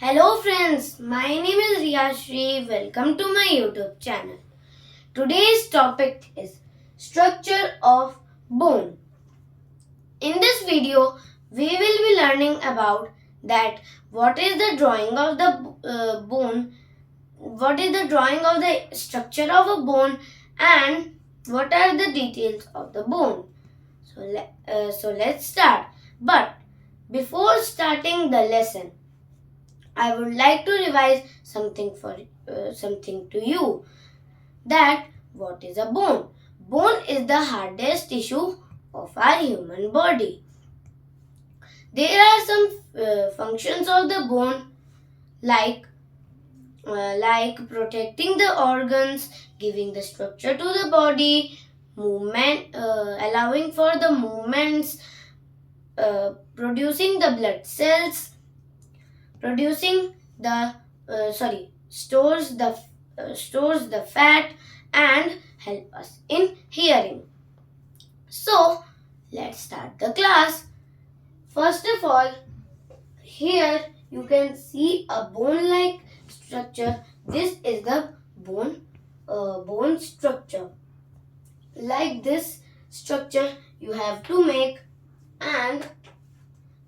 Hello friends, my name is Riyashri. Welcome to my YouTube channel. Today's topic is structure of bone. In this video, we will be learning about that what is the drawing of the bone, what is the drawing of the structure of a bone and what are the details of the bone. So let's start. But before starting the lesson, I would like to revise something to you. That what is a bone? Bone is the hardest tissue of our human body. There are some functions of the bone like protecting the organs, giving the structure to the body, movement, allowing for the movements, producing the blood cells, producing the stores the fat and help us in hearing. So let's start the class. First of all, here you can see a bone like structure. This is the bone structure. Like this structure you have to make, and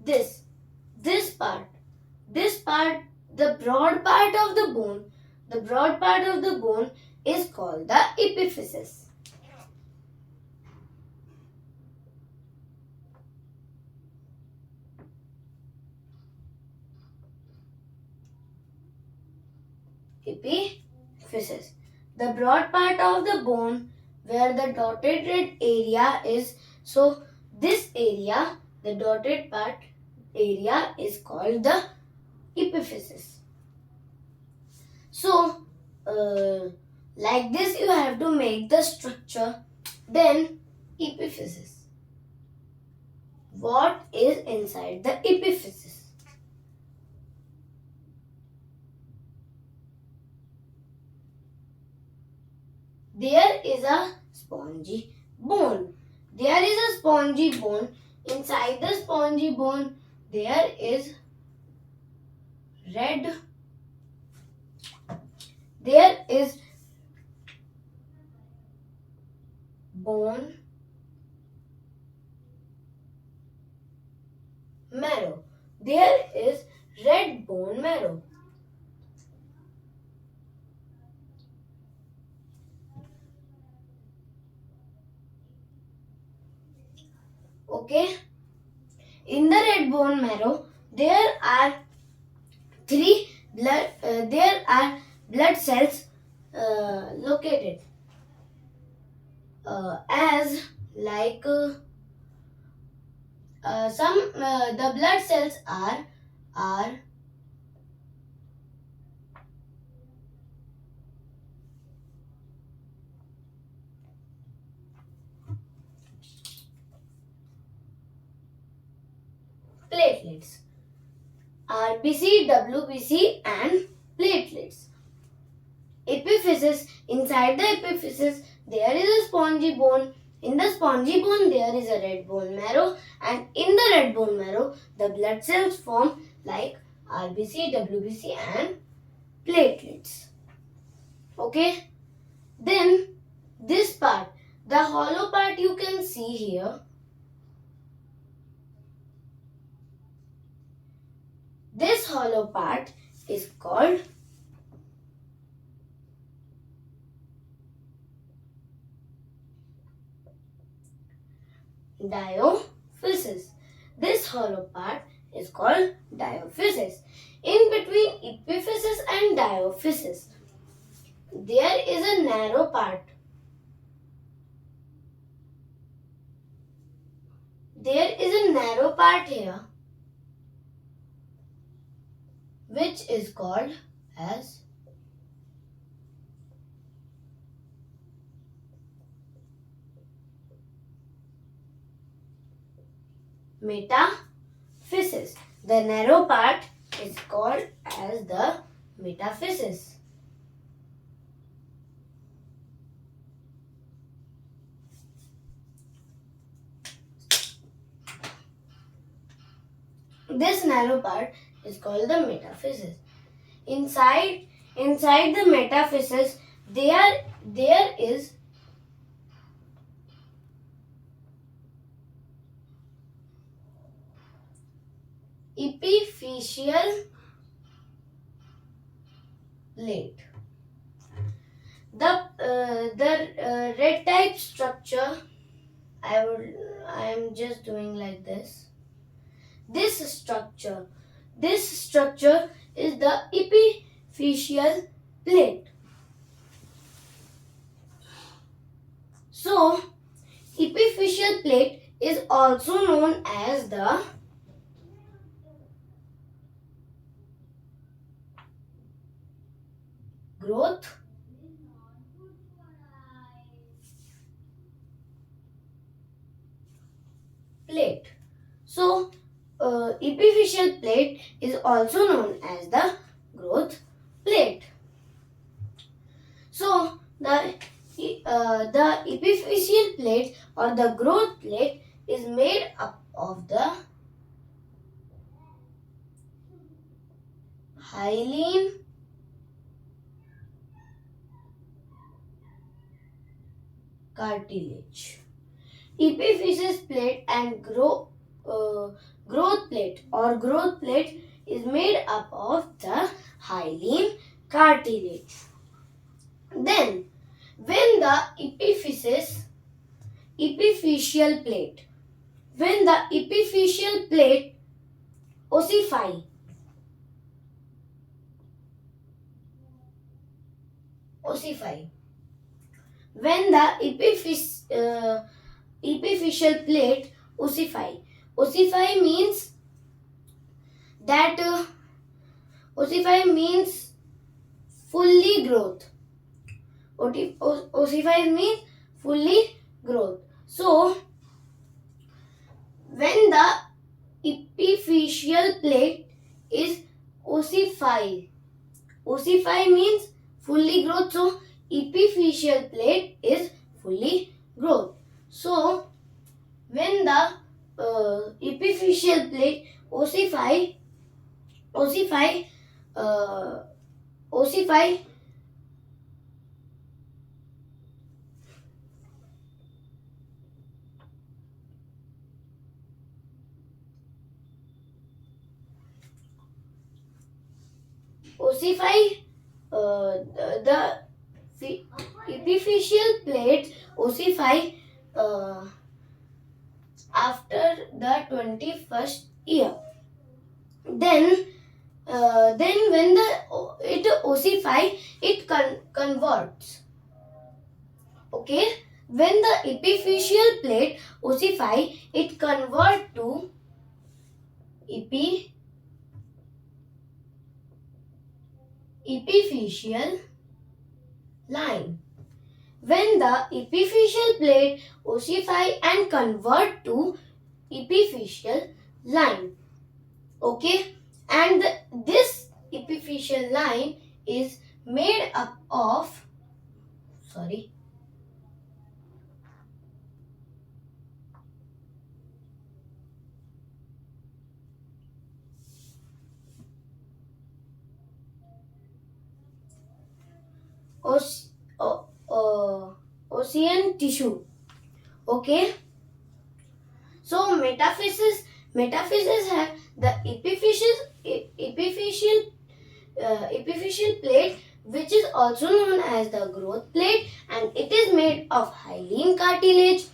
this part, the broad part of the bone is called the epiphysis. Epiphysis. The broad part of the bone where the dotted red area is. So this area, the dotted part area is called the epiphysis. So like this you have to make the structure. Then epiphysis. What is inside the epiphysis? There is a spongy bone. There is a spongy bone. Inside the spongy bone, there is red. There is bone marrow. There is red bone marrow. Okay. In the red bone marrow, there are blood cells located as like the blood cells are platelets. RBC, WBC and platelets. Epiphysis. Inside the epiphysis there is a spongy bone. In the spongy bone there is a red bone marrow, and in the red bone marrow the blood cells form like RBC, WBC and platelets. Okay. Then this part, the hollow part you can see here. This hollow part is called diaphysis. This hollow part is called diaphysis. In between epiphysis and diaphysis, there is a narrow part. There is a narrow part here, which is called as metaphysis. The narrow part is called as the metaphysis. This narrow part is called the metaphysis. Inside the metaphysis, there is epiphyseal plate. The red type structure, I am just doing like this. This structure is the epiphyseal plate. So, epiphyseal plate is also known as the growth plate. So, epiphyseal plate is also known as the growth plate. So, the epiphyseal plate or the growth plate is made up of the hyaline cartilage. Epiphyseal plate and growth plate or growth plate is made up of the hyaline cartilage. Then, when the epiphyseal plate ossify, when the epiphyseal plate ossify means that ossify means fully growth. Ossify means fully growth. So, when the epiphyseal plate is ossify means fully growth. So, epiphyseal plate is fully growth. So, when the epiphyseal plate ossify the epiphyseal plate ossify after the 21st year. Then when it ossify, it converts. Okay, when the epiphyseal plate ossify, it convert to epiphyseal line. When the epiphyseal plate ossify and convert to epiphyseal line. Okay, and this epiphyseal line is made up of osseous tissue. Okay, so metaphysis have the epiphyseal plate, which is also known as the growth plate, and it is made of hyaline cartilage.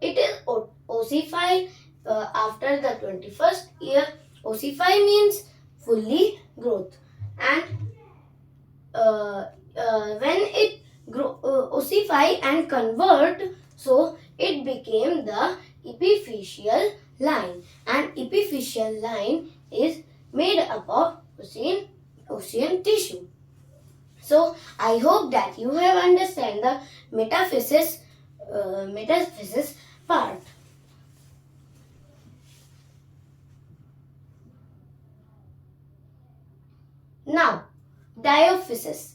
It is ossify after the 21st year. Ossify means fully growth, and when it ossify and convert, so it became the epiphyseal line, and epiphyseal line is made up of osseous tissue. So I hope that you have understand the metaphysis part. Now, diaphysis.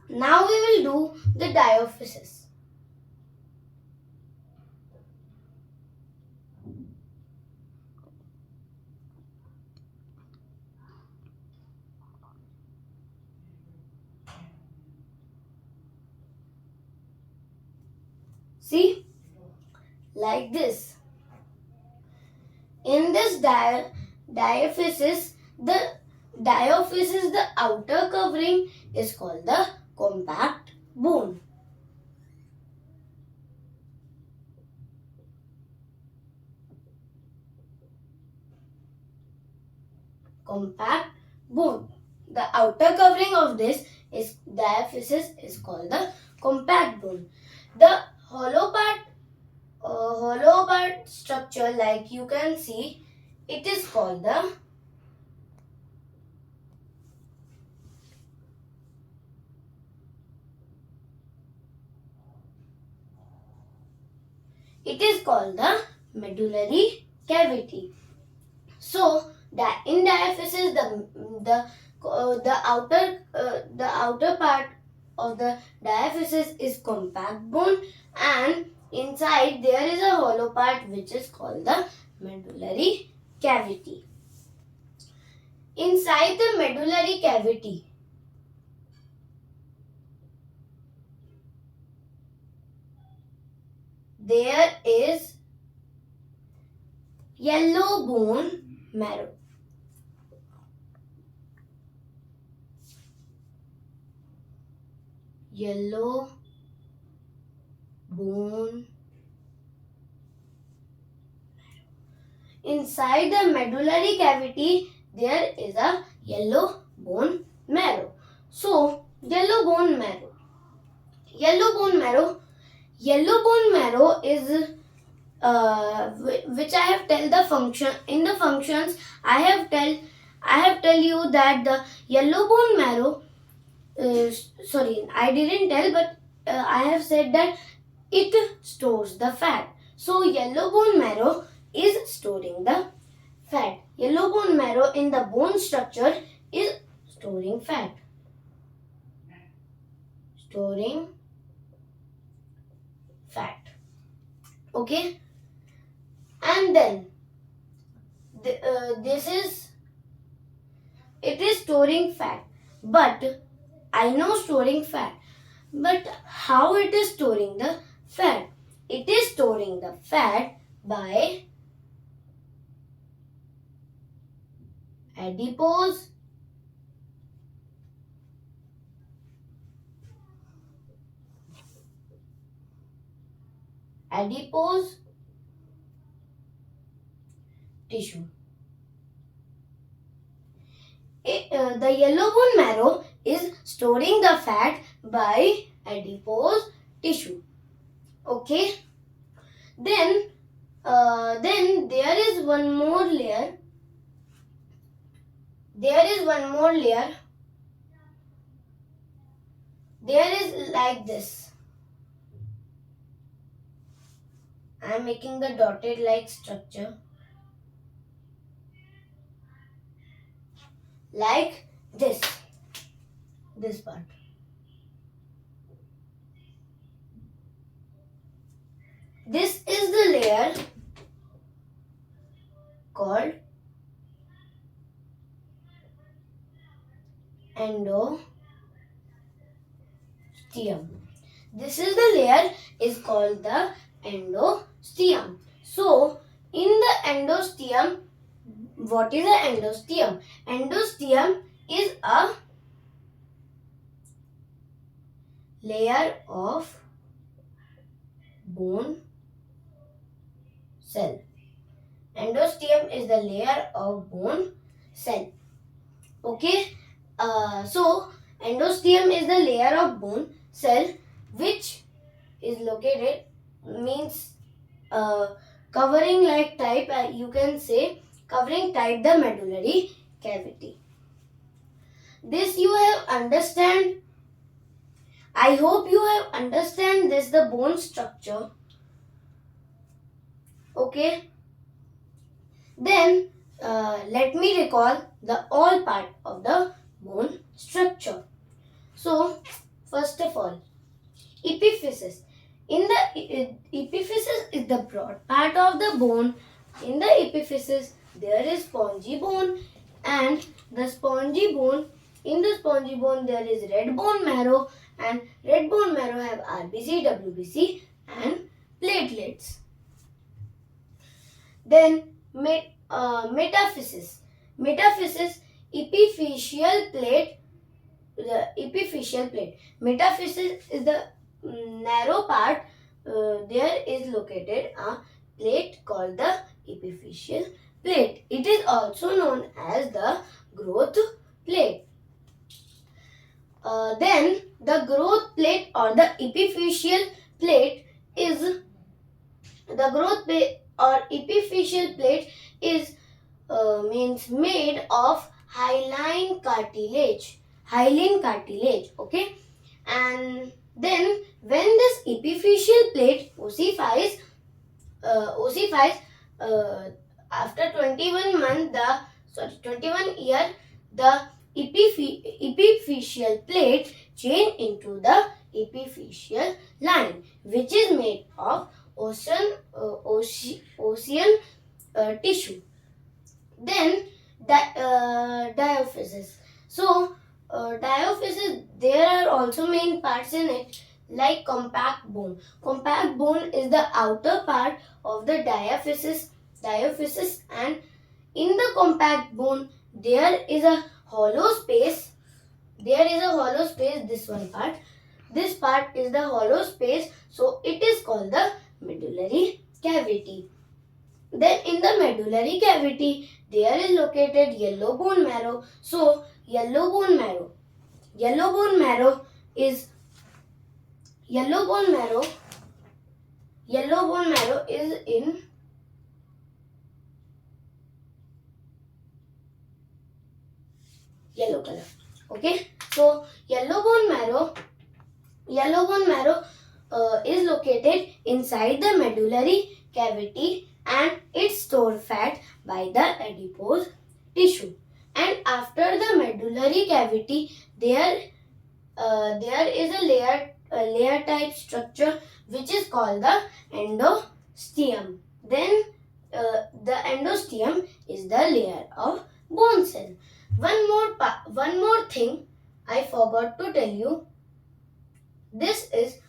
Now we will do the diaphysis. See, like this. In this diaphysis, the outer covering is called the compact bone. Compact bone. The outer covering of this is diaphysis is called the compact bone. The hollow part structure, like you can see, it is called the medullary cavity. So that in diaphysis, the outer part of the diaphysis is compact bone, and inside there is a hollow part which is called the medullary cavity. Inside the medullary cavity, there is yellow bone marrow. Yellow bone marrow. Inside the medullary cavity, there is a yellow bone marrow. So, yellow bone marrow is which I have tell the function. In the functions, I have tell you that the yellow bone marrow, sorry, I didn't tell, but I have said that it stores the fat. So yellow bone marrow is storing the fat. Yellow bone marrow in the bone structure is storing fat. Storing fat. Okay. And then it is storing fat. But I know storing fat. But how it is storing the fat? It is storing the fat by adipose tissue. The yellow bone marrow is storing the fat by adipose tissue. Okay. Then there is one more layer. There is like this. I am making the dotted like structure. Like this part. This is the layer called endosteum. This is the layer is called the endosteum. So in the endosteum, what is the endosteum? Endosteum is a layer of bone cell. Endosteum is the layer of bone cell. Okay. So endosteum is the layer of bone cell which is located, means covering like type, you can say covering type the medullary cavity. This you have understand. I hope you have understand this, the bone structure. Okay. Then let me recall the all part of the bone structure. So first of all, epiphysis. In the epiphysis is the broad part of the bone. In the epiphysis there is spongy bone, and the spongy bone, in the spongy bone there is red bone marrow, and red bone marrow have RBC, WBC and platelets. Then metaphysis. Metaphysis, epiphyseal plate. The epiphyseal plate. Metaphysis is the narrow part. There is located a plate called the epiphyseal plate. It is also known as the growth plate. Then the growth plate or the epiphyseal plate is the growth plate or epiphyseal plate is means made of hyaline cartilage. Hyaline cartilage, okay. And then when this epiphyseal plate ossifies, after 21 month, 21 year, the epiphyseal plate change into the epiphyseal line, which is made of ocean tissue. Then diaphysis. So diaphysis, there are also main parts in it, like compact bone. Compact bone is the outer part of the diaphysis, and in the compact bone there is a hollow space. This one part. This part is the hollow space, so it is called the medullary cavity. Then in the medullary cavity there is located yellow bone marrow. So yellow bone marrow is in yellow color. Okay, so yellow bone marrow is located inside the medullary cavity, and it stores fat by the adipose tissue. And after the medullary cavity, there is a layer type structure which is called the endosteum. Then the endosteum is the layer of bone cell. One more thing I forgot to tell you. This is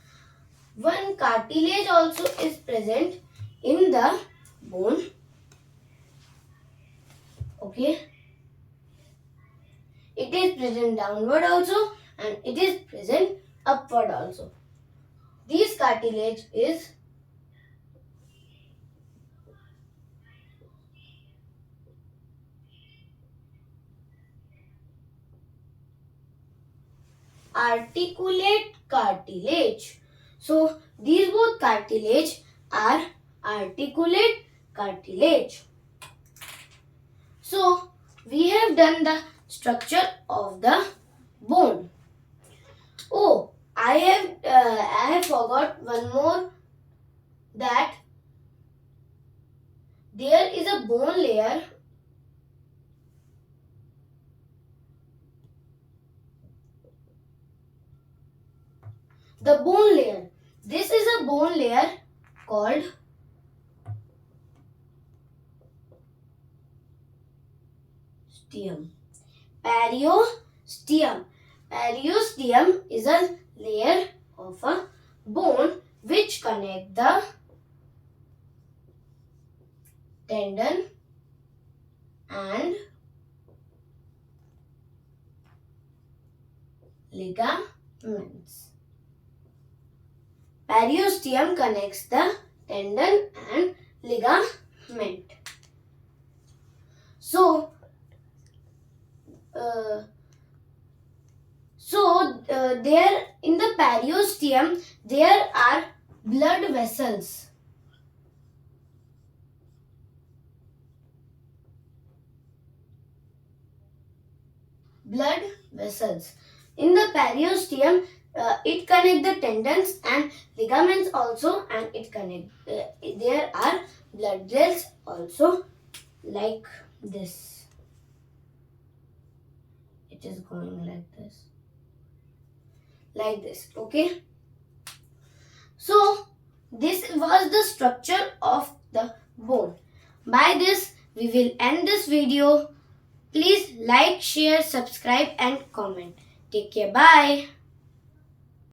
one cartilage also is present in the bone. Okay. It is present downward also, and it is present upward also. This cartilage is articulate cartilage. So these both cartilage are articulate cartilage. So we have done the structure of the bone. Oh, I have forgot one more, that there is a bone layer. The bone layer. This is a bone layer called periosteum. Periosteum is a layer of a bone which connect the tendon and ligaments. Periosteum connects the tendon and ligament. So there in the periosteum there are blood vessels. In the periosteum, it connects the tendons and ligaments also, and there are blood vessels also, like this. It is going like this. Okay. So this was the structure of the bone. By this we will end this video. Please like, share, subscribe and comment. Take care. Bye.